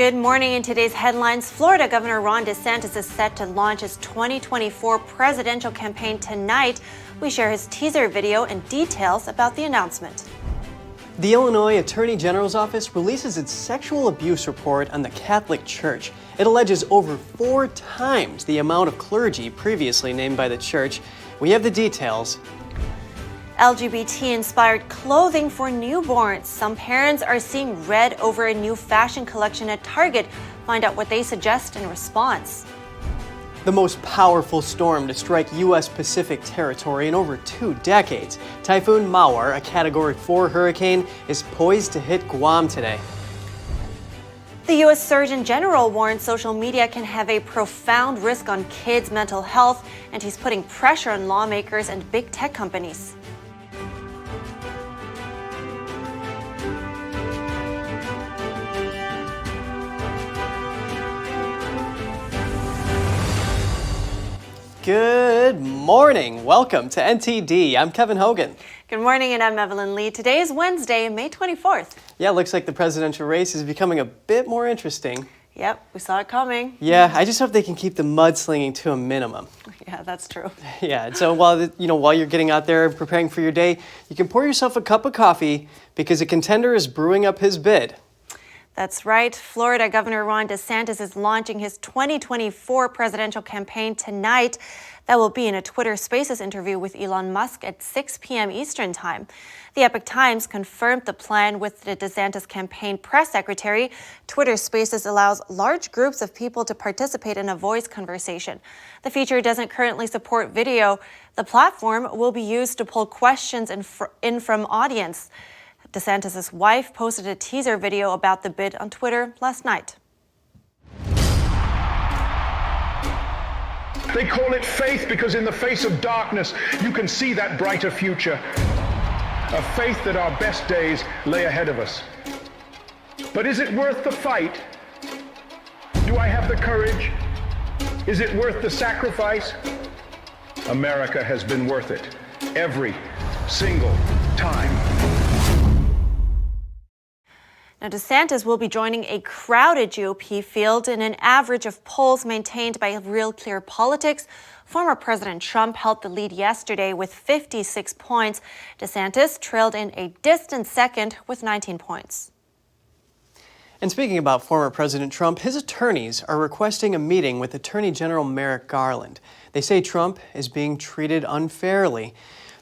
Good morning. In today's headlines, Florida Governor Ron DeSantis is set to launch his 2024 presidential campaign tonight. We share his teaser video and details about the announcement. The Illinois Attorney General's office releases its sexual abuse report on the Catholic Church. It alleges over 4 times the amount of clergy previously named by the church. We have the details. LGBT-inspired clothing for newborns. Some parents are seeing red over a new fashion collection at Target. Find out what they suggest in response. The most powerful storm to strike U.S. Pacific territory in over 2 decades. Typhoon Mawar, a Category 4 hurricane, is poised to hit Guam today. The U.S. Surgeon General warns social media can have a profound risk on kids' mental health, and he's putting pressure on lawmakers and big tech companies. Good morning. Welcome to NTD. I'm Kevin Hogan. Good morning, and I'm Evelyn Lee. Today is Wednesday, May 24th. Yeah, looks like the presidential race is becoming a bit more interesting. Yep, we saw it coming. Yeah, I just hope they can keep the mudslinging to a minimum. Yeah, that's true. Yeah, so while you're getting out there preparing for your day, you can pour yourself a cup of coffee because a contender is brewing up his bid. That's right. Florida Governor Ron DeSantis is launching his 2024 presidential campaign tonight. That will be in a Twitter Spaces interview with Elon Musk at 6 p.m. Eastern Time. The Epoch Times confirmed the plan with the DeSantis campaign press secretary. Twitter Spaces allows large groups of people to participate in a voice conversation. The feature doesn't currently support video. The platform will be used to pull questions in from audience. DeSantis' wife posted a teaser video about the bid on Twitter last night. They call it faith because in the face of darkness, you can see that brighter future. A faith that our best days lay ahead of us. But is it worth the fight? Do I have the courage? Is it worth the sacrifice? America has been worth it every single time. Now, DeSantis will be joining a crowded GOP field in an average of polls maintained by Real Clear Politics. Former President Trump held the lead yesterday with 56 points. DeSantis trailed in a distant second with 19 points. And speaking about former President Trump, his attorneys are requesting a meeting with Attorney General Merrick Garland. They say Trump is being treated unfairly.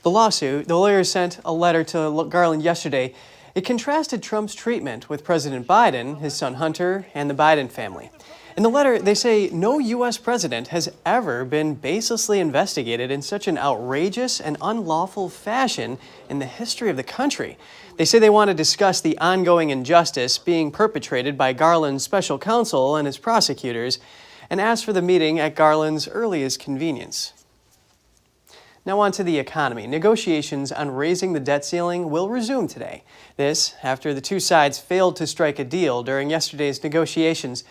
The lawyers sent a letter to Garland yesterday. It contrasted Trump's treatment with President Biden, his son Hunter, and the Biden family. In the letter, they say no U.S. president has ever been baselessly investigated in such an outrageous and unlawful fashion in the history of the country. They say they want to discuss the ongoing injustice being perpetrated by Garland's special counsel and his prosecutors, and ask for the meeting at Garland's earliest convenience. Now on to the economy. Negotiations on raising the debt ceiling will resume today. This after the two sides failed to strike a deal during yesterday's negotiations.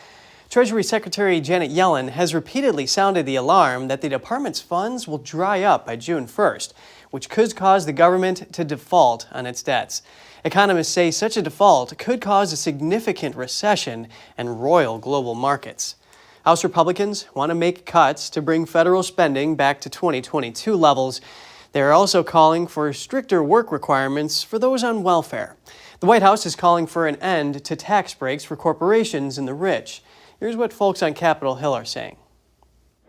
Treasury Secretary Janet Yellen has repeatedly sounded the alarm that the department's funds will dry up by June 1st, which could cause the government to default on its debts. Economists say such a default could cause a significant recession and roil global markets. House Republicans want to make cuts to bring federal spending back to 2022 levels. They're also calling for stricter work requirements for those on welfare. The White House is calling for an end to tax breaks for corporations and the rich. Here's what folks on Capitol Hill are saying.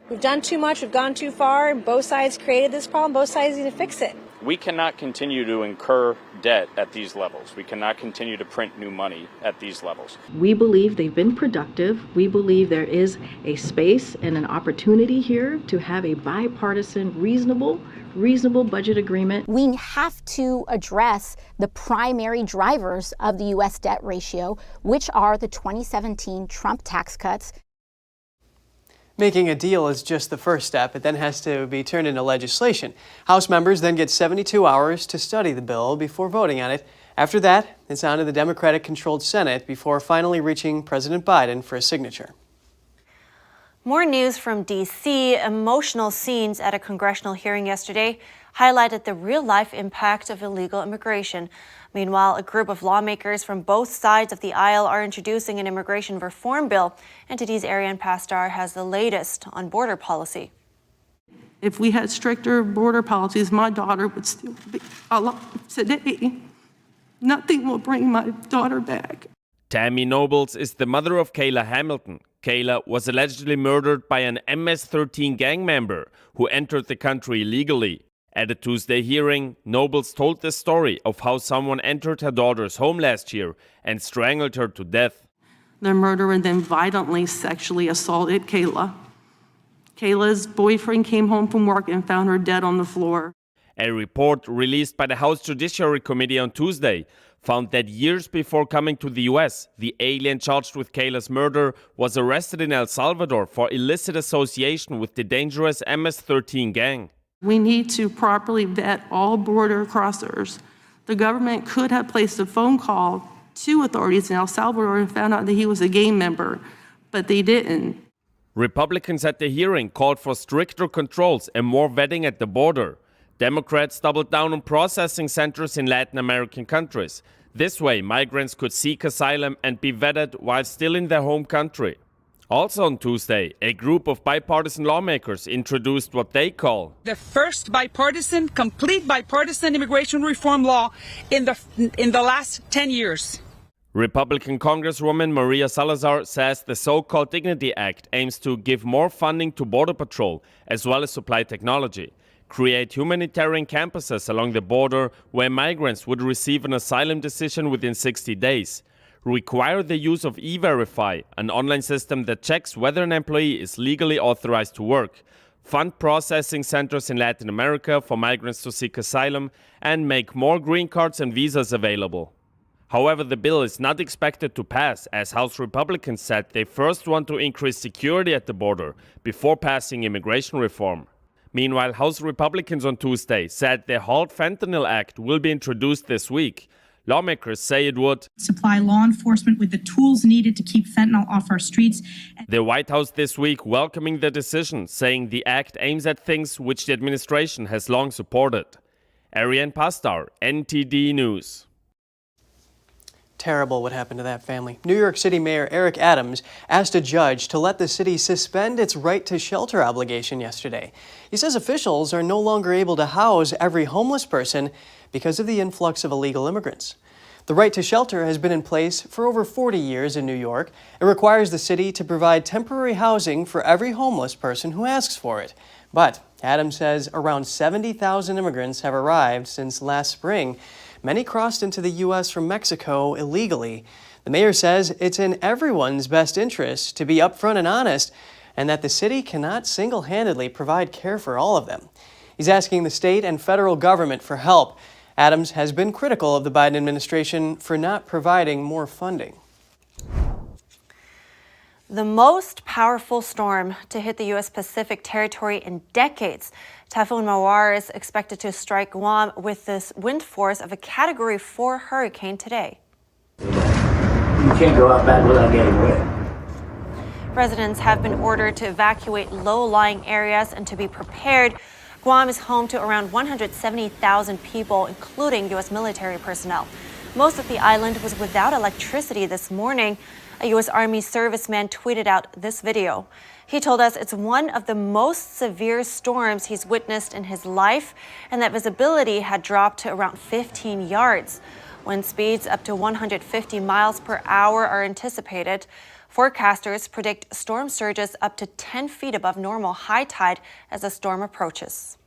We've done too much, we've gone too far. Both sides created this problem, both sides need to fix it. We cannot continue to incur debt at these levels. We cannot continue to print new money at these levels. We believe they've been productive. We believe there is a space and an opportunity here to have a bipartisan, reasonable budget agreement. We have to address the primary drivers of the U.S. debt ratio, which are the 2017 Trump tax cuts. Making a deal is just the first step. It then has to be turned into legislation. House members then get 72 hours to study the bill before voting on it. After that, it's on to the Democratic-controlled Senate before finally reaching President Biden for a signature. More news from D.C. Emotional scenes at a congressional hearing yesterday. highlighted the real-life impact of illegal immigration. Meanwhile, a group of lawmakers from both sides of the aisle are introducing an immigration reform bill. NTD's Ariane Pastar has the latest on border policy. If we had stricter border policies, my daughter would still be alive today. Nothing will bring my daughter back. Tammy Nobles is the mother of Kayla Hamilton. Kayla was allegedly murdered by an MS-13 gang member who entered the country illegally. At a Tuesday hearing, Nobles told the story of how someone entered her daughter's home last year and strangled her to death. The murderer then violently sexually assaulted Kayla. Kayla's boyfriend came home from work and found her dead on the floor. A report released by the House Judiciary Committee on Tuesday found that years before coming to the U.S., the alien charged with Kayla's murder was arrested in El Salvador for illicit association with the dangerous MS-13 gang. We need to properly vet all border crossers. The government could have placed a phone call to authorities in El Salvador and found out that he was a gang member, but they didn't. Republicans at the hearing called for stricter controls and more vetting at the border. Democrats doubled down on processing centers in Latin American countries. This way, migrants could seek asylum and be vetted while still in their home country. Also on Tuesday, a group of bipartisan lawmakers introduced what they call the first complete bipartisan immigration reform law in the last 10 years. Republican Congresswoman Maria Salazar says the so-called Dignity Act aims to give more funding to Border Patrol as well as supply technology, create humanitarian campuses along the border where migrants would receive an asylum decision within 60 days, require the use of E-Verify, an online system that checks whether an employee is legally authorized to work, fund processing centers in Latin America for migrants to seek asylum, and make more green cards and visas available. However, the bill is not expected to pass, as House Republicans said they first want to increase security at the border before passing immigration reform. Meanwhile, House Republicans on Tuesday said the Halt Fentanyl Act will be introduced this week. Lawmakers say it would supply law enforcement with the tools needed to keep fentanyl off our streets. The White House this week welcoming the decision, saying the act aims at things which the administration has long supported. Ariane Pastar, NTD News. Terrible what happened to that family. New York City Mayor Eric Adams asked a judge to let the city suspend its right to shelter obligation yesterday. He says officials are no longer able to house every homeless person because of the influx of illegal immigrants. The right to shelter has been in place for over 40 years in New York. It requires the city to provide temporary housing for every homeless person who asks for it. But Adams says around 70,000 immigrants have arrived since last spring. Many crossed into the U.S. from Mexico illegally. The mayor says it's in everyone's best interest to be upfront and honest, and that the city cannot single-handedly provide care for all of them. He's asking the state and federal government for help. Adams has been critical of the Biden administration for not providing more funding. The most powerful storm to hit the U.S. Pacific territory in decades. Typhoon Mawar is expected to strike Guam with this wind force of a Category 4 hurricane today. You can't go out back without getting wet. Residents have been ordered to evacuate low-lying areas and to be prepared. Guam is home to around 170,000 people, including U.S. military personnel. Most of the island was without electricity this morning. A U.S. Army serviceman tweeted out this video. He told us it's one of the most severe storms he's witnessed in his life, and that visibility had dropped to around 15 yards. Wind speeds up to 150 miles per hour are anticipated. Forecasters predict storm surges up to 10 feet above normal high tide as the storm approaches.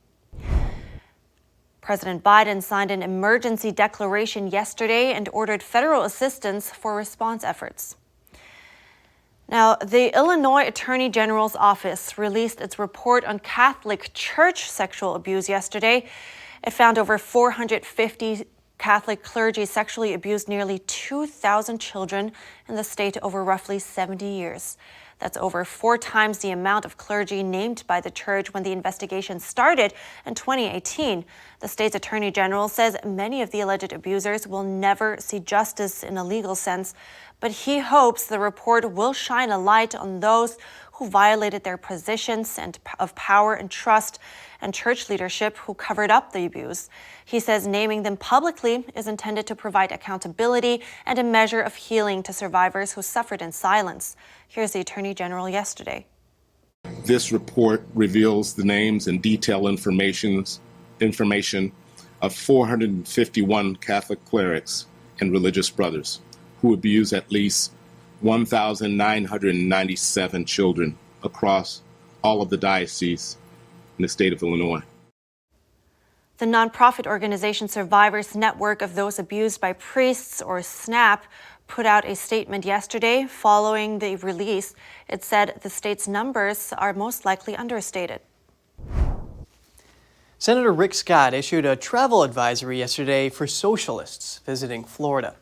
President Biden signed an emergency declaration yesterday and ordered federal assistance for response efforts. Now, the Illinois Attorney General's office released its report on Catholic Church sexual abuse yesterday. It found over 450 Catholic clergy sexually abused nearly 2,000 children in the state over roughly 70 years. That's over 4 times the amount of clergy named by the church when the investigation started in 2018. The state's attorney general says many of the alleged abusers will never see justice in a legal sense, but he hopes the report will shine a light on those who who violated their positions of power and trust, and church leadership who covered up the abuse. He says naming them publicly is intended to provide accountability and a measure of healing to survivors who suffered in silence. Here's the Attorney General yesterday. This report reveals the names and detailed information of 451 Catholic clerics and religious brothers who abused at least 1,997 children across all of the dioceses in the state of Illinois. The nonprofit organization Survivors Network of Those Abused by Priests, or SNAP, put out a statement yesterday following the release. It said the state's numbers are most likely understated. Senator Rick Scott issued a travel advisory yesterday for socialists visiting Florida.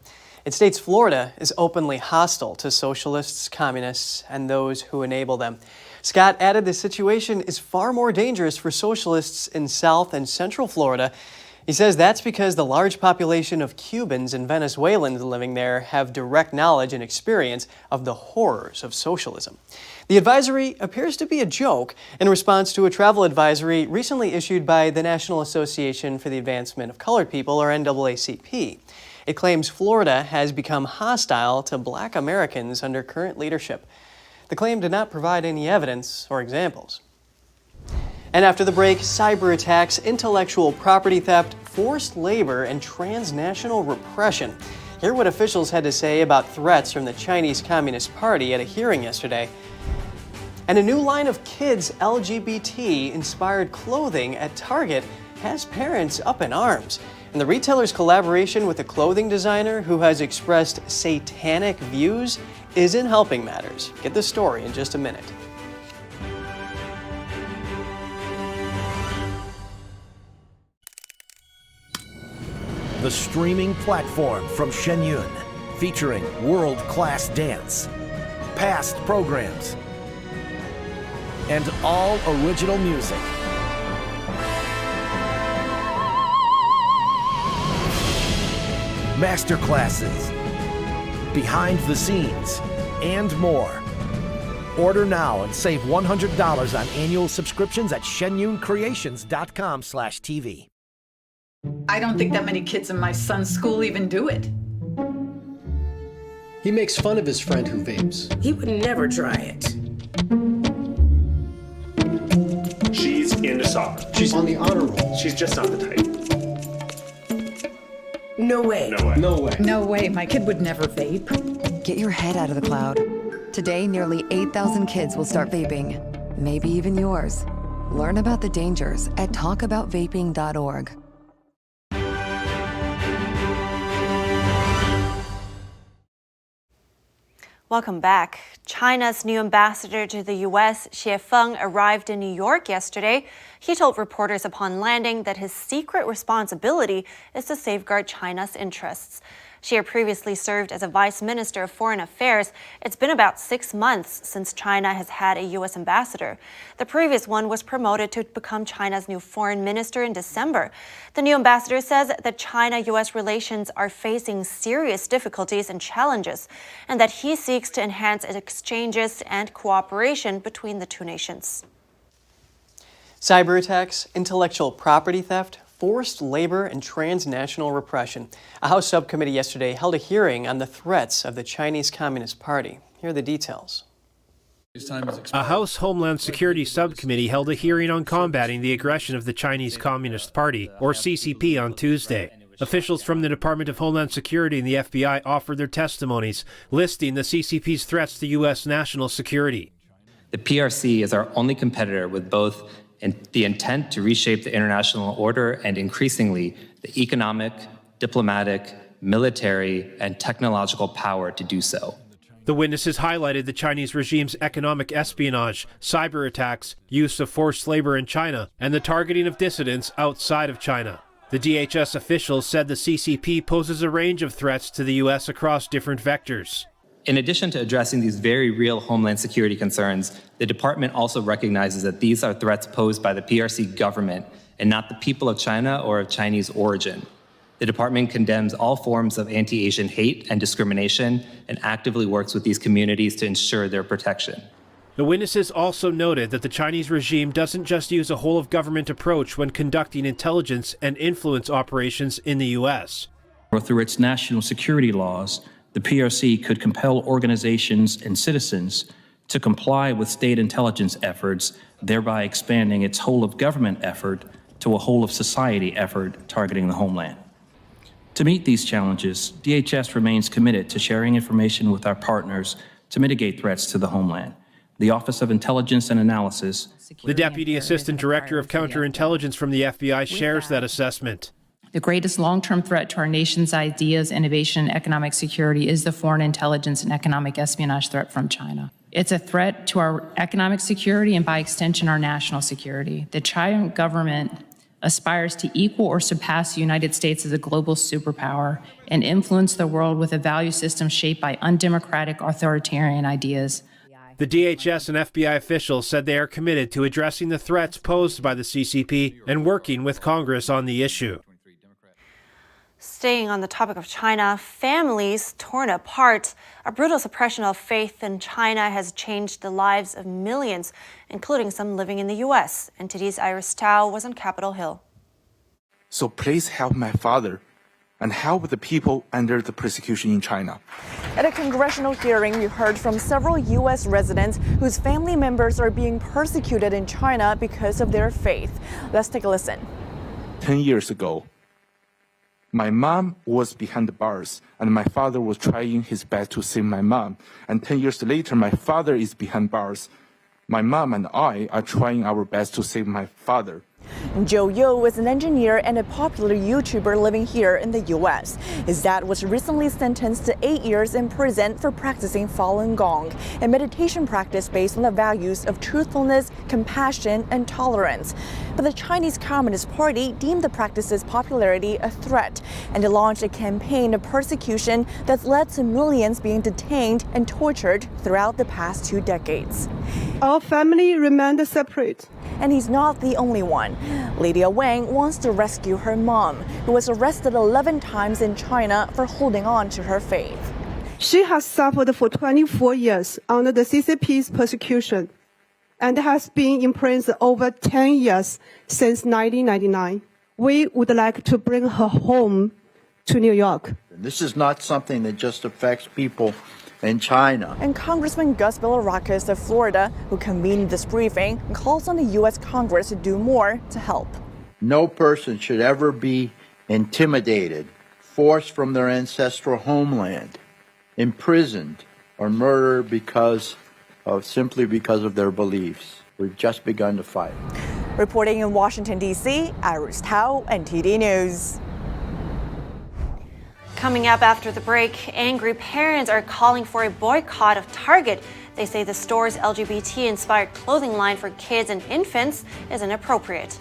It states Florida is openly hostile to socialists, communists, and those who enable them. Scott added the situation is far more dangerous for socialists in South and Central Florida. He says that's because the large population of Cubans and Venezuelans living there have direct knowledge and experience of the horrors of socialism. The advisory appears to be a joke in response to a travel advisory recently issued by the National Association for the Advancement of Colored People, or NAACP. It claims Florida has become hostile to Black Americans under current leadership. The claim did not provide any evidence or examples. And after the break, cyber attacks, intellectual property theft, forced labor, and transnational repression. Hear what officials had to say about threats from the Chinese Communist Party at a hearing yesterday. And a new line of kids' LGBT-inspired clothing at Target has parents up in arms. And the retailer's collaboration with a clothing designer who has expressed satanic views isn't helping matters. Get the story in just a minute. The streaming platform from Shen Yun, featuring world-class dance, past programs, and all original music. Masterclasses, behind the scenes, and more. Order now and save $100 on annual subscriptions at shenyuncreations.com/TV. I don't think that many kids in my son's school even do it. He makes fun of his friend who vapes. He would never try it. She's into soccer. She's on the honor roll. She's just not the type. No way. No way. No way. No way, my kid would never vape. Get your head out of the cloud. Today, nearly 8,000 kids will start vaping. Maybe even yours. Learn about the dangers at talkaboutvaping.org. Welcome back. China's new ambassador to the U.S., Xie Feng, arrived in New York yesterday. He told reporters upon landing that his secret responsibility is to safeguard China's interests. Xie previously served as a vice minister of foreign affairs. It's been about 6 months since China has had a U.S. ambassador. The previous one was promoted to become China's new foreign minister in December. The new ambassador says that China-U.S. relations are facing serious difficulties and challenges, and that he seeks to enhance exchanges and cooperation between the two nations. Cyber attacks, intellectual property theft, forced labor, and transnational repression. A House subcommittee yesterday held a hearing on the threats of the Chinese Communist Party. Here are the details. A House Homeland Security subcommittee held a hearing on combating the aggression of the Chinese Communist Party, or CCP, on Tuesday. Officials from the Department of Homeland Security and the FBI offered their testimonies, listing the CCP's threats to U.S. national security. The PRC is our only competitor with both the intent to reshape the international order and increasingly the economic, diplomatic, military, and technological power to do so. The witnesses highlighted the Chinese regime's economic espionage, cyber attacks, use of forced labor in China, and the targeting of dissidents outside of China. The DHS officials said the CCP poses a range of threats to the U.S. across different vectors. In addition to addressing these very real homeland security concerns, the department also recognizes that these are threats posed by the PRC government and not the people of China or of Chinese origin. The department condemns all forms of anti-Asian hate and discrimination and actively works with these communities to ensure their protection. The witnesses also noted that the Chinese regime doesn't just use a whole-of-government approach when conducting intelligence and influence operations in the U.S. Or through its national security laws, the PRC could compel organizations and citizens to comply with state intelligence efforts, thereby expanding its whole-of-government effort to a whole-of-society effort targeting the homeland. To meet these challenges, DHS remains committed to sharing information with our partners to mitigate threats to the homeland. The Office of Intelligence and Analysis. The Deputy Assistant Director of Counterintelligence from the FBI shares that assessment. The greatest long-term threat to our nation's ideas, innovation, and economic security is the foreign intelligence and economic espionage threat from China. It's a threat to our economic security and, by extension, our national security. The China government aspires to equal or surpass the United States as a global superpower and influence the world with a value system shaped by undemocratic authoritarian ideas. The DHS and FBI officials said they are committed to addressing the threats posed by the CCP and working with Congress on the issue. Staying on the topic of China, families torn apart. A brutal suppression of faith in China has changed the lives of millions, including some living in the U.S. NTD's Iris Tao was on Capitol Hill. So please help my father and help the people under the persecution in China. At a congressional hearing, we heard from several U.S. residents whose family members are being persecuted in China because of their faith. Let's take a listen. 10 years ago, my mom was behind the bars, and my father was trying his best to save my mom. And 10 years later, my father is behind bars. My mom and I are trying our best to save my father. Joe Yo is an engineer and a popular YouTuber living here in the U.S. His dad was recently sentenced to 8 years in prison for practicing Falun Gong, a meditation practice based on the values of truthfulness, compassion, and tolerance. But the Chinese Communist Party deemed the practice's popularity a threat, and it launched a campaign of persecution that's led to millions being detained and tortured throughout the past 2 decades. Our family remained separate. And he's not the only one. Lydia Wang wants to rescue her mom, who was arrested 11 times in China for holding on to her faith. She has suffered for 24 years under the CCP's persecution and has been in prison over 10 years since 1999. We would like to bring her home to New York. This is not something that just affects people in China. And Congressman Gus Bilirakis of Florida, who convened this briefing, calls on the U.S. Congress to do more to help. No person should ever be intimidated, forced from their ancestral homeland, imprisoned, or murdered simply because of their beliefs. We've just begun to fight. Reporting in Washington, D.C., Iris Tao, NTD News. Coming up after the break, angry parents are calling for a boycott of Target. They say the store's LGBT-inspired clothing line for kids and infants is inappropriate.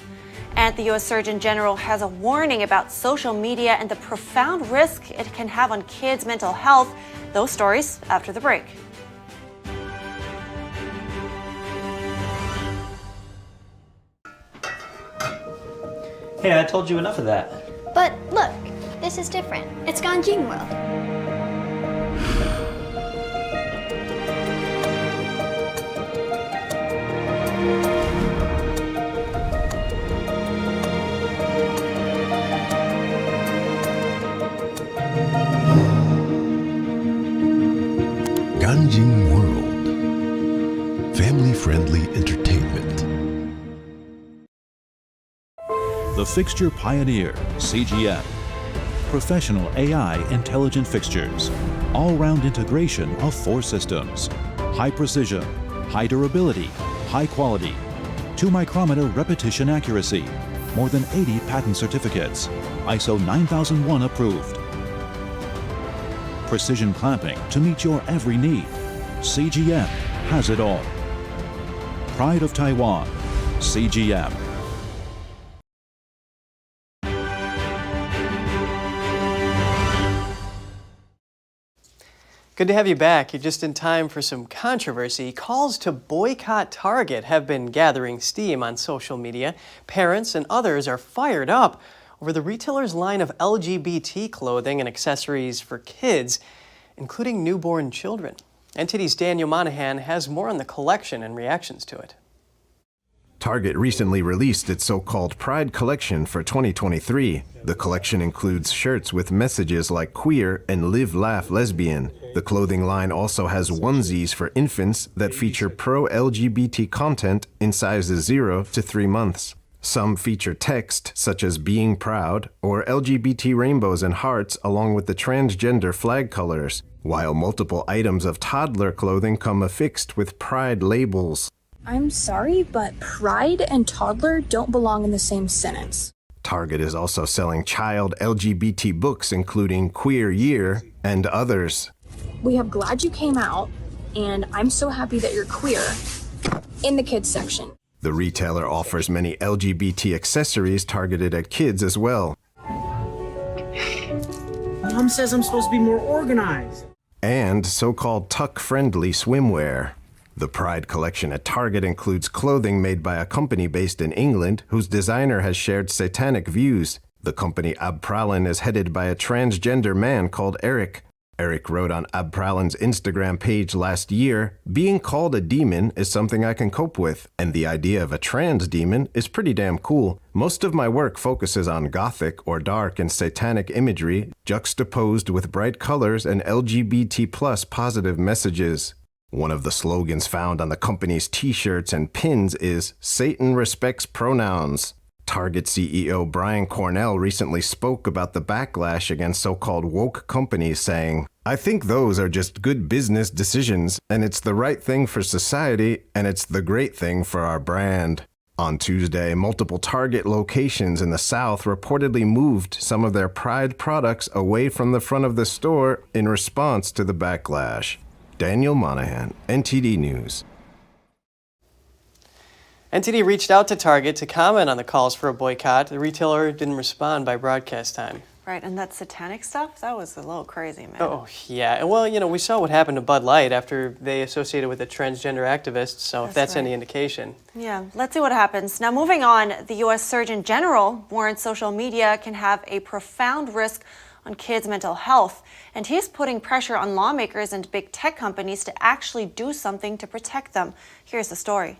And the U.S. Surgeon General has a warning about social media and the profound risk it can have on kids' mental health. Those stories after the break. Hey, I told you enough of that. But look. This is different. It's Ganjin World. Ganjin World. Family-friendly entertainment. The Fixture Pioneer, CGM. Professional AI intelligent fixtures. All-round integration of 4 systems. High precision, high durability, high quality. 2-micrometer repetition accuracy. More than 80 patent certificates. ISO 9001 approved. Precision clamping to meet your every need. CGM has it all. Pride of Taiwan. CGM. Good to have you back. You're just in time for some controversy. Calls to boycott Target have been gathering steam on social media. Parents and others are fired up over the retailer's line of LGBT clothing and accessories for kids, including newborn children. NTD's Daniel Monahan has more on the collection and reactions to it. Target recently released its so-called Pride Collection for 2023. The collection includes shirts with messages like queer and live, laugh, lesbian. The clothing line also has onesies for infants that feature pro-LGBT content in sizes 0 to 3 months. Some feature text such as being proud or LGBT rainbows and hearts along with the transgender flag colors, while multiple items of toddler clothing come affixed with pride labels. I'm sorry, but pride and toddler don't belong in the same sentence. Target is also selling child LGBT books including Queer Year and others. We have Glad You Came Out and I'm So Happy That You're Queer in the kids section. The retailer offers many LGBT accessories targeted at kids as well. Mom says I'm supposed to be more organized. And so-called tuck-friendly swimwear. The Pride collection at Target includes clothing made by a company based in England whose designer has shared satanic views. The company Abprallen is headed by a transgender man called Eric. Eric wrote on Abprallen's Instagram page last year, "Being called a demon is something I can cope with, and the idea of a trans demon is pretty damn cool. Most of my work focuses on gothic or dark and satanic imagery, juxtaposed with bright colors and LGBT+ positive messages." One of the slogans found on the company's t-shirts and pins is, "Satan respects pronouns." Target CEO Brian Cornell recently spoke about the backlash against so-called woke companies, saying, "I think those are just good business decisions, and it's the right thing for society, and it's the great thing for our brand." On Tuesday, multiple Target locations in the South reportedly moved some of their Pride products away from the front of the store in response to the backlash. Daniel Monahan, NTD News. NTD reached out to Target to comment on the calls for a boycott. The retailer didn't respond by broadcast time. Right, and that satanic stuff, that was a little crazy, man. Oh, yeah. Well, you know, we saw what happened to Bud Light after they associated with a transgender activist, so if that's any indication. Yeah, let's see what happens. Now, moving on, the U.S. Surgeon General warned social media can have a profound risk on kids' mental health, and he's putting pressure on lawmakers and big tech companies to actually do something to protect them. Here's the story.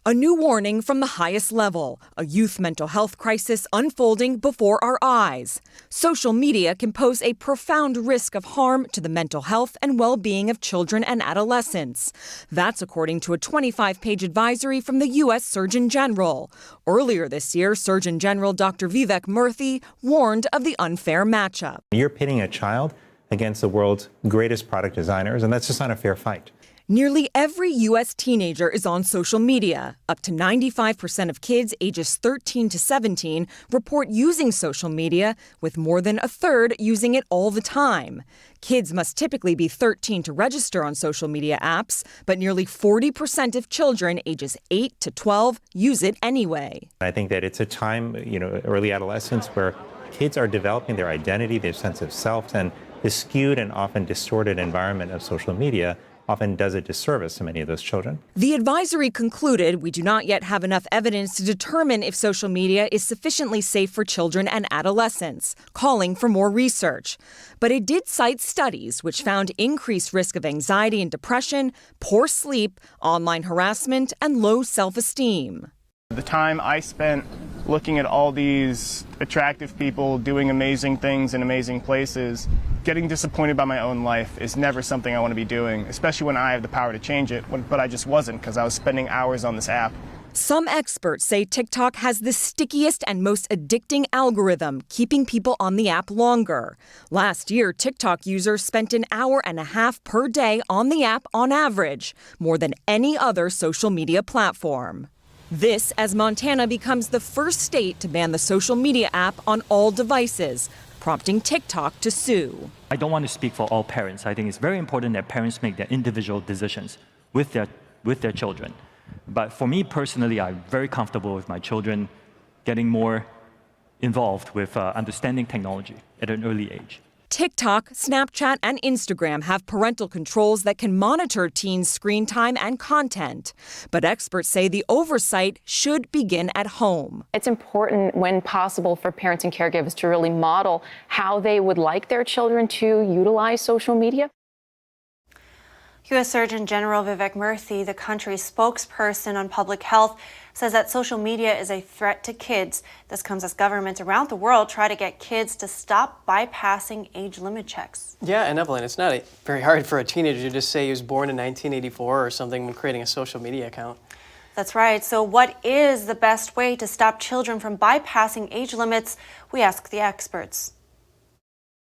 A new warning from the highest level, a youth mental health crisis unfolding before our eyes. Social media can pose a profound risk of harm to the mental health and well-being of children and adolescents. That's according to a 25-page advisory from the U.S. Surgeon General. Earlier this year, Surgeon General Dr. Vivek Murthy warned of the unfair matchup. You're pitting a child against the world's greatest product designers, and that's just not a fair fight. Nearly every U.S. teenager is on social media. Up to 95% of kids ages 13 to 17 report using social media, with more than a third using it all the time. Kids must typically be 13 to register on social media apps, but nearly 40% of children ages 8 to 12 use it anyway. I think that it's a time, early adolescence, where kids are developing their identity, their sense of self, and the skewed and often distorted environment of social media often does a disservice to many of those children. The advisory concluded we do not yet have enough evidence to determine if social media is sufficiently safe for children and adolescents, calling for more research. But it did cite studies which found increased risk of anxiety and depression, poor sleep, online harassment, and low self-esteem. The time I spent looking at all these attractive people doing amazing things in amazing places, getting disappointed by my own life is never something I want to be doing, especially when I have the power to change it, but I just wasn't because I was spending hours on this app. Some experts say TikTok has the stickiest and most addicting algorithm, keeping people on the app longer. Last year, TikTok users spent an hour and a half per day on the app on average, more than any other social media platform. This as Montana becomes the first state to ban the social media app on all devices, prompting TikTok to sue. I don't want to speak for all parents. I think it's very important that parents make their individual decisions with their children. But for me personally, I'm very comfortable with my children getting more involved with understanding technology at an early age. TikTok, Snapchat, and Instagram have parental controls that can monitor teens' screen time and content. But experts say the oversight should begin at home. It's important, when possible, for parents and caregivers to really model how they would like their children to utilize social media. U.S. Surgeon General Vivek Murthy, the country's spokesperson on public health, says that social media is a threat to kids. This comes as governments around the world try to get kids to stop bypassing age limit checks. Yeah, and Evelyn, it's not very hard for a teenager to just say he was born in 1984 or something when creating a social media account. That's right. So what is the best way to stop children from bypassing age limits? We ask the experts.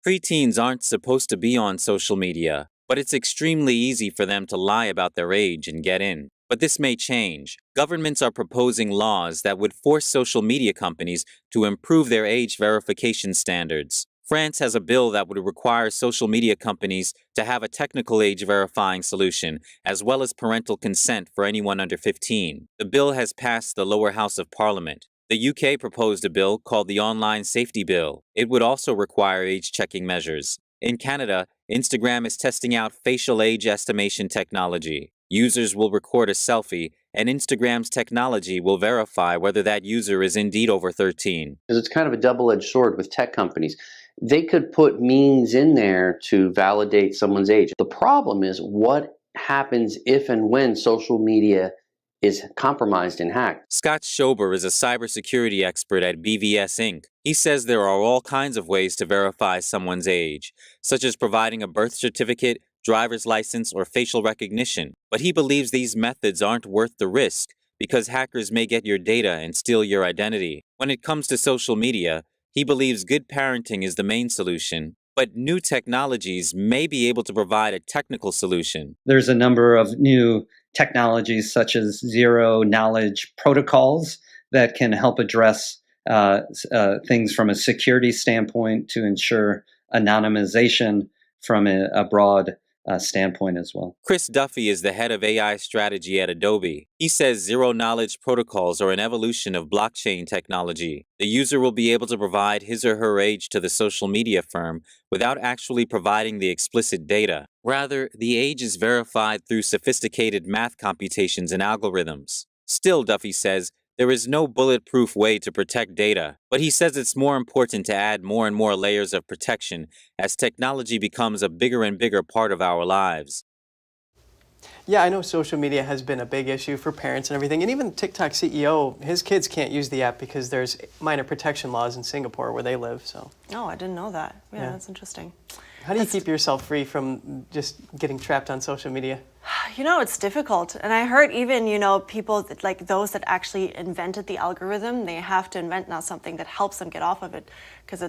Preteens aren't supposed to be on social media, but it's extremely easy for them to lie about their age and get in. But this may change. Governments are proposing laws that would force social media companies to improve their age verification standards. France has a bill that would require social media companies to have a technical age verifying solution, as well as parental consent for anyone under 15. The bill has passed the lower house of Parliament. The UK proposed a bill called the Online Safety Bill. It would also require age-checking measures. In Canada, Instagram is testing out facial age estimation technology. Users will record a selfie, and Instagram's technology will verify whether that user is indeed over 13. Because it's kind of a double-edged sword with tech companies. They could put means in there to validate someone's age. The problem is what happens if and when social media is compromised and hacked. Scott Schober is a cybersecurity expert at BVS Inc. He says there are all kinds of ways to verify someone's age, such as providing a birth certificate, driver's license, or facial recognition. But he believes these methods aren't worth the risk because hackers may get your data and steal your identity. When it comes to social media, he believes good parenting is the main solution, but new technologies may be able to provide a technical solution. There's a number of new technologies such as zero-knowledge protocols that can help address things from a security standpoint to ensure anonymization from a broad standpoint as well. Chris Duffy is the head of AI strategy at Adobe. He says zero-knowledge protocols are an evolution of blockchain technology. The user will be able to provide his or her age to the social media firm without actually providing the explicit data. Rather, the age is verified through sophisticated math computations and algorithms. Still, Duffy says, there is no bulletproof way to protect data, but he says it's more important to add more and more layers of protection as technology becomes a bigger and bigger part of our lives. Yeah, I know social media has been a big issue for parents and everything, and even TikTok CEO, his kids can't use the app because there's minor protection laws in Singapore where they live. So. Oh, I didn't know that. Yeah, that's interesting. How do you keep yourself free from just getting trapped on social media? You know, it's difficult. And I heard even, people like those that actually invented the algorithm, they have to invent now something that helps them get off of it. Because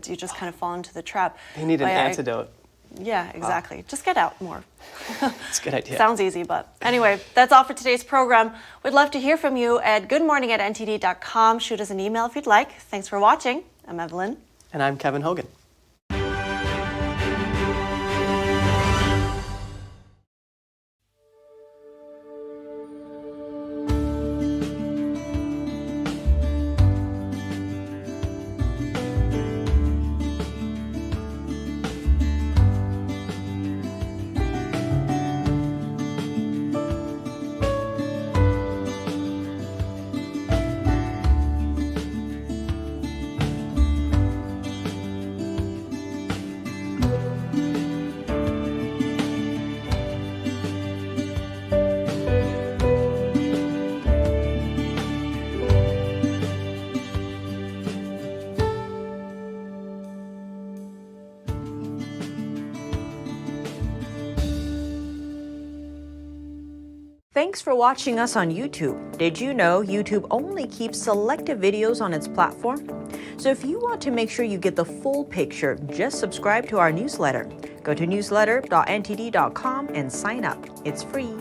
you just kind of fall into the trap. They need an antidote. Yeah, exactly. Wow. Just get out more. That's a good idea. Sounds easy, but anyway, that's all for today's program. We'd love to hear from you at goodmorning@ntd.com. Shoot us an email if you'd like. Thanks for watching. I'm Evelyn. And I'm Kevin Hogan. Thanks for watching us on YouTube. Did you know YouTube only keeps selective videos on its platform? So if you want to make sure you get the full picture, just subscribe to our newsletter. Go to newsletter.ntd.com and sign up. It's free.